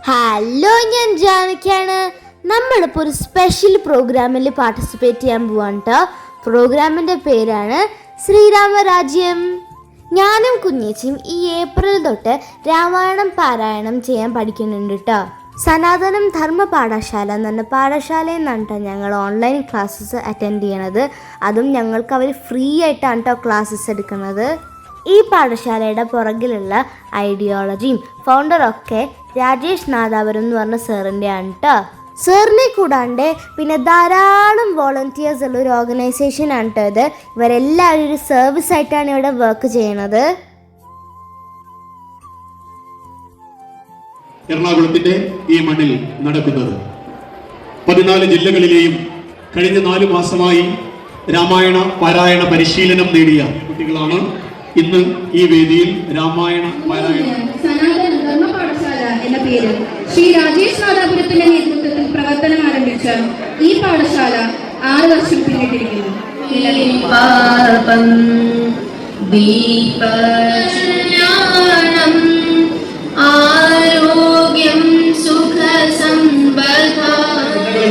Hello, ഞാൻ ജാനകിയാണ്. നമ്മളിപ്പോൾ ഒരു സ്പെഷ്യൽ പ്രോഗ്രാമിൽ പാർട്ടിസിപ്പേറ്റ് ചെയ്യാൻ പോവാണ് കേട്ടോ. പ്രോഗ്രാമിൻ്റെ പേരാണ് ശ്രീരാമരാജ്യം. ഞാനും കുഞ്ഞേച്ചിയും ഈ ഏപ്രിൽ തൊട്ട് രാമായണം പാരായണം ചെയ്യാൻ പഠിക്കുന്നുണ്ട് കേട്ടോ. സനാതനം ധർമ്മ പാഠശാല എന്ന് പറഞ്ഞ പാഠശാലയിൽ നിന്നാണ് കേട്ടോ ഞങ്ങൾ ഓൺലൈൻ ക്ലാസ്സസ് അറ്റൻഡ് ചെയ്യണത്. അതും ഞങ്ങൾക്ക് അവർ ഫ്രീ ആയിട്ടാണ് കേട്ടോ ക്ലാസ്സസ് എടുക്കുന്നത്. ഈ പാഠശാലയുടെ പുറകിലുള്ള ഐഡിയോളജിയും ഫൗണ്ടറൊക്കെ രാജേഷ് നാദാപുരം എന്ന് പറഞ്ഞ സാറിൻ്റെ ആണ് കേട്ടോ. സാറിനെ കൂടാണ്ട് പിന്നെ ധാരാളം വോളണ്ടിയേഴ്സ് ഉള്ള ഒരു ഓർഗനൈസേഷൻ ആണ് കേട്ടോ ഇത്. ഇവരെല്ലാവരും ഒരു സർവീസ് ആയിട്ടാണ് ഇവിടെ വർക്ക് ചെയ്യണത്. എറണാകുളത്തിന്റെ ഈ മണ്ണിൽ നടക്കുന്നത് 14 ജില്ലകളിലെയും കഴിഞ്ഞ 4 മാസമായി രാമായണ പാരായണ പരിശീലനം നേടിയ കുട്ടികളാണ് ഇന്ന് ഈ വേദിയിൽ രാമായണ പാരായണ സനാതന ധർമ്മ പാഠശാല എന്ന പേര് ശ്രീ രാജേഷ് നാദാപുരത്തിന്റെ നേതൃത്വത്തിൽ പ്രവർത്തനം ആരംഭിച്ച ഈ പാഠശാല 6 വർഷം പിന്നിട്ടിരിക്കുന്നു.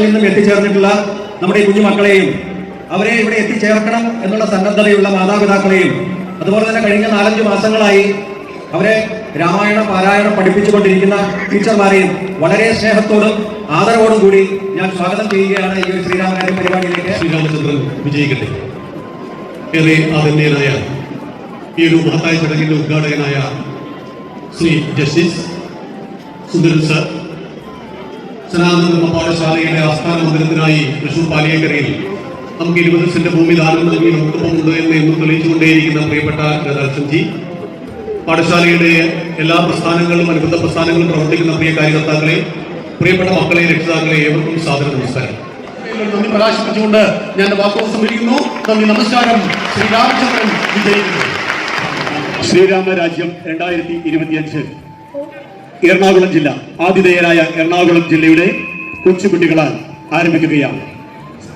നിന്നും എത്തിച്ചേർന്നിട്ടുള്ള നമ്മുടെ ഈ കുഞ്ഞുമക്കളെയും അവരെ ഇവിടെ എത്തിച്ചേർക്കണം എന്നുള്ള സന്നദ്ധതയുള്ള മാതാപിതാക്കളെയും അതുപോലെ തന്നെ കഴിഞ്ഞ 4-5 മാസങ്ങളായി അവരെ രാമായണ പാരായണം പഠിപ്പിച്ചുകൊണ്ടിരിക്കുന്ന ടീച്ചർമാരെയും വളരെ സ്നേഹത്തോടും ആദരവോടും കൂടി ഞാൻ സ്വാഗതം ചെയ്യുകയാണ് ഈ ഒരു ശ്രീരാമരാജ്യം പരിപാടിയിലേക്ക്. ശ്രീരാമചന്ദ്രൻ വിജയിക്കട്ടെ. ഏറെ ആദരണീയനായ ഈ ഒരു മഹത്തായ ചടങ്ങിന്റെ ഉദ്ഘാടകനായ ശ്രീ ജസ്റ്റിസ് സുന്ദരൻ സർ, സനാതന ധർമ്മ പാഠശാലയുടെ ആസ്ഥാന മന്ദിരത്തിനായി തൃശൂർ പാലിയേക്കരയിൽ നമുക്ക് 20 സെന്റ് ഭൂമി ദാനം നൽകി നമുക്കൊപ്പമുണ്ട് എന്ന് എന്നും തെളിയിച്ചുകൊണ്ടേയിരിക്കുന്ന പ്രിയപ്പെട്ട രാധാകൃഷ്ണൻജി, പാഠശാലയുടെ എല്ലാ പ്രസ്ഥാനങ്ങളിലും അനുബന്ധ പ്രസ്ഥാനങ്ങളും പ്രവർത്തിക്കുന്ന പ്രിയ കാര്യകർത്താക്കളെ, പ്രിയപ്പെട്ട മക്കളെ, രക്ഷിതാക്കളെ, ഏവർക്കും സാദര നമസ്കാരം. നന്ദി പ്രകാശിപ്പിച്ചുകൊണ്ട് ഞാൻ വാക്കുകൾ സമ്മതിക്കുന്നു. നന്ദി, നമസ്കാരം. ശ്രീരാമചന്ദ്രൻ വിജയിക്കുന്നു. ശ്രീരാമരാജ്യം 2025 എറണാകുളം ജില്ല, ആതിഥേയരായ എറണാകുളം ജില്ലയുടെ കൊച്ചുകുട്ടികളാൽ ആരംഭിക്കുകയാണ്.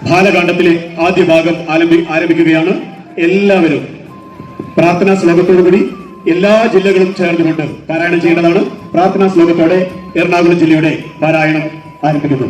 ബാലകാണ്ഡത്തിലെ ആദ്യ ഭാഗം ആരംഭിക്കുകയാണ്. എല്ലാവരും പ്രാർത്ഥനാ ശ്ലോകത്തോടുകൂടി എല്ലാ ജില്ലകളും ചേർന്നുകൊണ്ട് പാരായണം ചെയ്യേണ്ടതാണ്. പ്രാർത്ഥനാ ശ്ലോകത്തോടെ എറണാകുളം ജില്ലയുടെ പാരായണം ആരംഭിക്കുന്നു.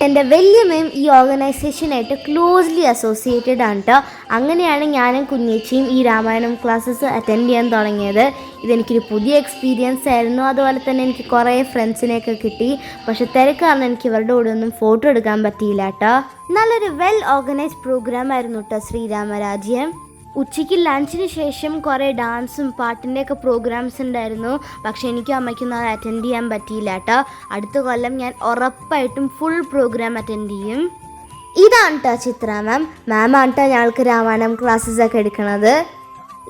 എൻ്റെ വല്യമ്മയും ഈ ഓർഗനൈസേഷനായിട്ട് ക്ലോസ്ലി അസോസിയേറ്റഡ് ആണ് കേട്ടോ. അങ്ങനെയാണ് ഞാനും കുഞ്ഞേച്ചിയും ഈ രാമായണം ക്ലാസ്സസ് അറ്റൻഡ് ചെയ്യാൻ തുടങ്ങിയത്. ഇതെനിക്കൊരു പുതിയ എക്സ്പീരിയൻസ് ആയിരുന്നു. അതുപോലെ തന്നെ എനിക്ക് കുറേ ഫ്രണ്ട്സിനെയൊക്കെ കിട്ടി. പക്ഷെ തിരക്ക് കാരണം എനിക്ക് ഇവരുടെ കൂടെ ഒന്നും ഫോട്ടോ എടുക്കാൻ പറ്റിയില്ല കേട്ടോ. നല്ലൊരു വെൽ ഓർഗനൈസ്ഡ് പ്രോഗ്രാം ആയിരുന്നു കേട്ടോ ശ്രീരാമരാജ്യം. ഉച്ചയ്ക്ക് ലഞ്ചിന് ശേഷം കുറേ ഡാൻസും പാട്ടിൻ്റെയൊക്കെ പ്രോഗ്രാംസ് ഉണ്ടായിരുന്നു. പക്ഷെ എനിക്കും അമ്മയ്ക്കൊന്നും അത് അറ്റൻഡ് ചെയ്യാൻ പറ്റിയില്ല കേട്ടോ. അടുത്ത കൊല്ലം ഞാൻ ഉറപ്പായിട്ടും ഫുൾ പ്രോഗ്രാം അറ്റൻഡ് ചെയ്യും. ഇതാണ് കേട്ടോ ചിത്ര മാമാണ് കേട്ടോ ഞങ്ങൾക്ക് രാമായണം ക്ലാസ്സസ് ഒക്കെ എടുക്കുന്നത്.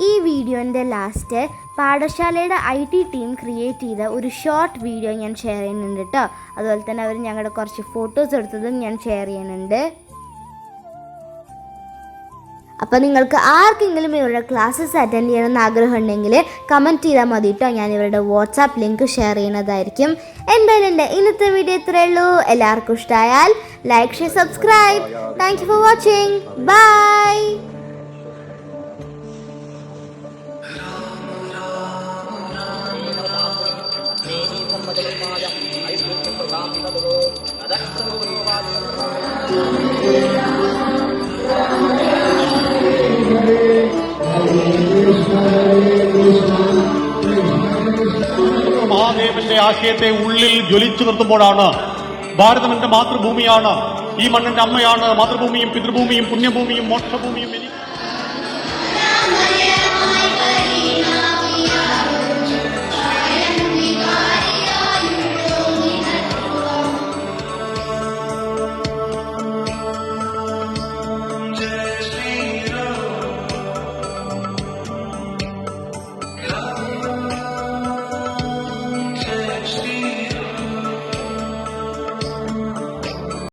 ഈ വീഡിയോൻ്റെ ലാസ്റ്റ് പാഠശാലയുടെ IT ടീം ക്രിയേറ്റ് ചെയ്ത ഒരു ഷോർട്ട് വീഡിയോ ഞാൻ ഷെയർ ചെയ്യുന്നുണ്ട് കേട്ടോ. അതുപോലെ തന്നെ അവർ ഞങ്ങളുടെ കുറച്ച് ഫോട്ടോസ് എടുത്തതും ഞാൻ ഷെയർ ചെയ്യുന്നുണ്ട്. അപ്പോൾ നിങ്ങൾക്ക് ആർക്കെങ്കിലും ഇവരുടെ ക്ലാസ്സസ് അറ്റൻഡ് ചെയ്യണമെന്ന് ആഗ്രഹമുണ്ടെങ്കിൽ കമൻറ്റ് ചെയ്താൽ മതി കേട്ടോ. ഞാൻ ഇവരുടെ വാട്സാപ്പ് ലിങ്ക് ഷെയർ ചെയ്യുന്നതായിരിക്കും. എന്തായാലും എൻ്റെ ഇന്നത്തെ വീഡിയോ ഇത്രയേ ഉള്ളൂ. എല്ലാവർക്കും ഇഷ്ടമായാൽ like, share, subscribe. Thank you for watching. Bye. മഹാദേവന്റെ ആശയത്തെ ഉള്ളിൽ ജ്വലിച്ചു നിർത്തുമ്പോഴാണ് ഭാരതം എന്റെ മാതൃഭൂമിയാണ്, ഈ മണ്ണിന്റെ അമ്മയാണ്, മാതൃഭൂമിയും പിതൃഭൂമിയും പുണ്യഭൂമിയും മോക്ഷഭൂമിയും